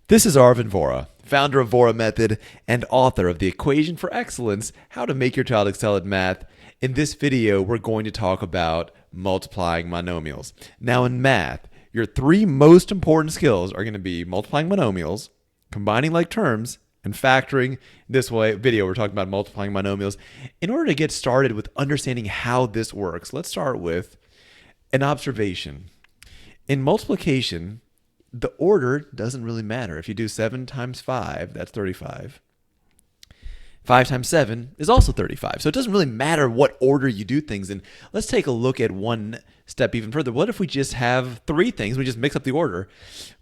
This is Arvin Vora, founder of Vora Method and author of The Equation for Excellence, How to Make Your Child Excel at Math. In this video, we're going to talk about multiplying monomials. Now in math, your three most important skills are going to be multiplying monomials, combining like terms, and factoring. This video, we're talking about multiplying monomials. In order to get started with understanding how this works, let's start with an observation. In multiplication, the order doesn't really matter. If you do 7 times 5, that's 35. 5 times 7 is also 35. So it doesn't really matter what order you do things in. Let's take a look at one step even further. What if we just have three things? We just mix up the order.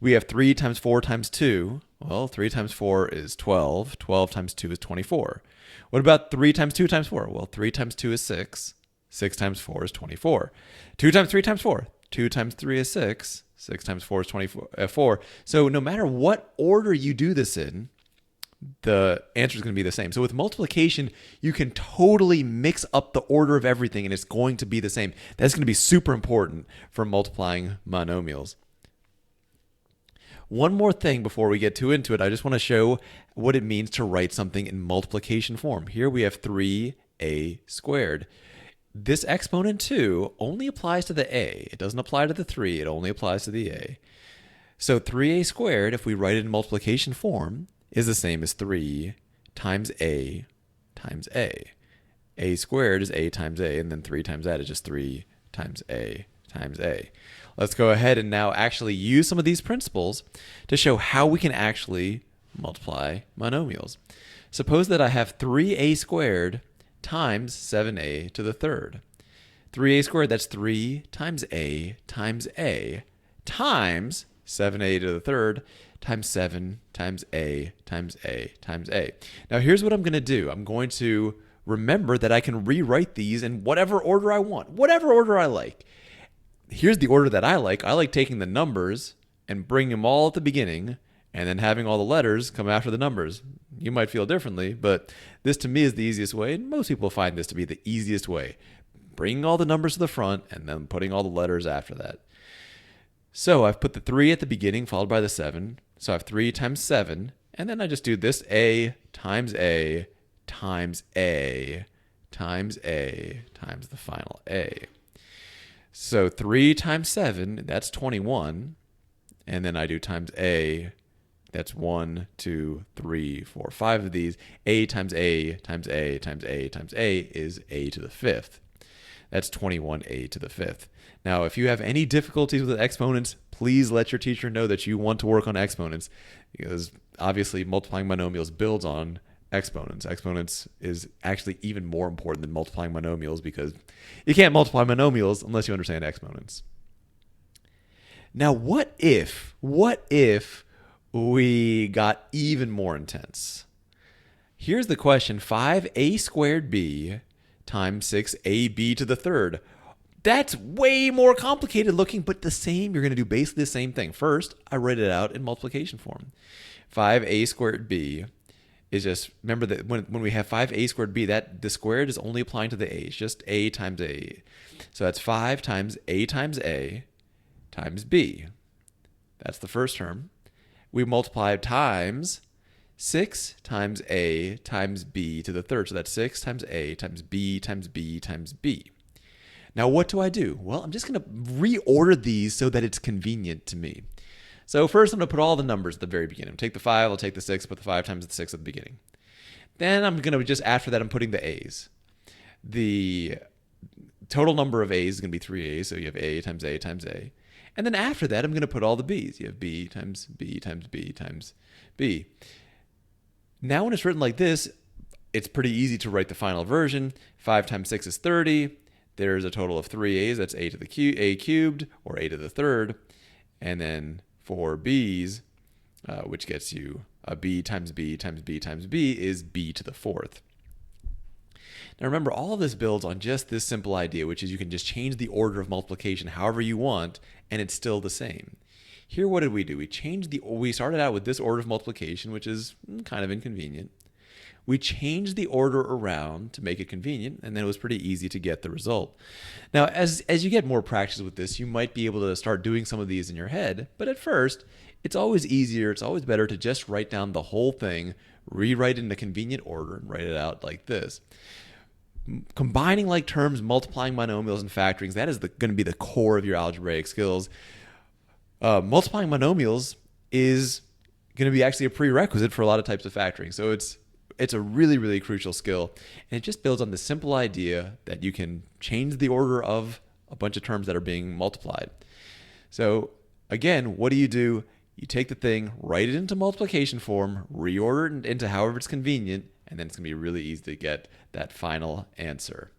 We have 3 times 4 times 2. Well, 3 times 4 is 12. 12 times 2 is 24. What about 3 times 2 times 4? Well, 3 times 2 is 6. 6 times 4 is 24. 2 times 3 times 4. 2 times 3 is 6. 6 times 4 is 24. So no matter what order you do this in, the answer is going to be the same. So with multiplication, you can totally mix up the order of everything and it's going to be the same. That's going to be super important for multiplying monomials. One more thing before we get too into it, I just want to show what it means to write something in multiplication form. Here we have 3a squared. This exponent 2 only applies to the a. It doesn't apply to the 3. It only applies to the a. So 3a squared, if we write it in multiplication form, is the same as 3 times a times a. A squared is a times a, and then 3 times that is just 3 times a times a. Let's go ahead and now actually use some of these principles to show how we can actually multiply monomials. Suppose that I have 3a squared times 7a to the third. 3a squared, that's 3 times a times 7a to the third times 7 times a times a times a. Now here's what I'm going to do. I'm going to remember that I can rewrite these in whatever order I want, whatever order I like. Here's the order that I like. I like taking the numbers and bringing them all at the beginning and then having all the letters come after the numbers. You might feel differently, but this to me is the easiest way, and most people find this to be the easiest way. Bringing all the numbers to the front and then putting all the letters after that. So I've put the 3 at the beginning followed by the 7. So I have 3 times 7, and then I just do this a times a times a times a times the final a. So 3 times 7, that's 21, and then I do times a. That's 1, 2, 3, 4, 5 of these. A times a times a times a times a is a to the fifth. That's 21a to the fifth. Now, if you have any difficulties with exponents, please let your teacher know that you want to work on exponents, because obviously multiplying monomials builds on exponents. Exponents is actually even more important than multiplying monomials because you can't multiply monomials unless you understand exponents. Now, what if we got even more intense? Here's the question: 5a squared b times 6ab to the third. That's way more complicated looking, but the same. You're going to do basically the same thing. First, I write it out in multiplication form. 5a squared b is just, remember that when we have 5a squared b, that the squared is only applying to the a. It's just a times a. So that's 5 times a times b. That's the first term. We multiply times 6 times a times b to the third. So that's 6 times a times b times b times b. Now what do I do? Well, I'm just going to reorder these so that it's convenient to me. So first I'm going to put all the numbers at the very beginning. I'll take the 5, I'll take the 6, put the 5 times the 6 at the beginning. Then I'm going to just, after that, I'm putting the a's. The total number of a's is going to be 3a's, so you have a times a times a. And then after that, I'm going to put all the b's. You have b times b times b times b. Now when it's written like this, it's pretty easy to write the final version. 5 times 6 is 30. There's a total of 3a's. That's a to the a cubed, or a to the third. And then 4 b's, which gets you a b times b times b times b is b to the fourth. Now remember, all of this builds on just this simple idea, which is you can just change the order of multiplication however you want, and it's still the same. Here, what did we do? We started out with this order of multiplication, which is kind of inconvenient. We changed the order around to make it convenient, and then it was pretty easy to get the result. Now, as you get more practice with this, you might be able to start doing some of these in your head, but at first, it's always easier, it's always better to just write down the whole thing, rewrite it in a convenient order, and write it out like this. Combining like terms, multiplying monomials, and factorings, that is going to be the core of your algebraic skills. Multiplying monomials is going to be actually a prerequisite for a lot of types of factoring. So it's a really, really crucial skill. And it just builds on the simple idea that you can change the order of a bunch of terms that are being multiplied. So again, what do? You take the thing, write it into multiplication form, reorder it into however it's convenient, and then it's going to be really easy to get that final answer.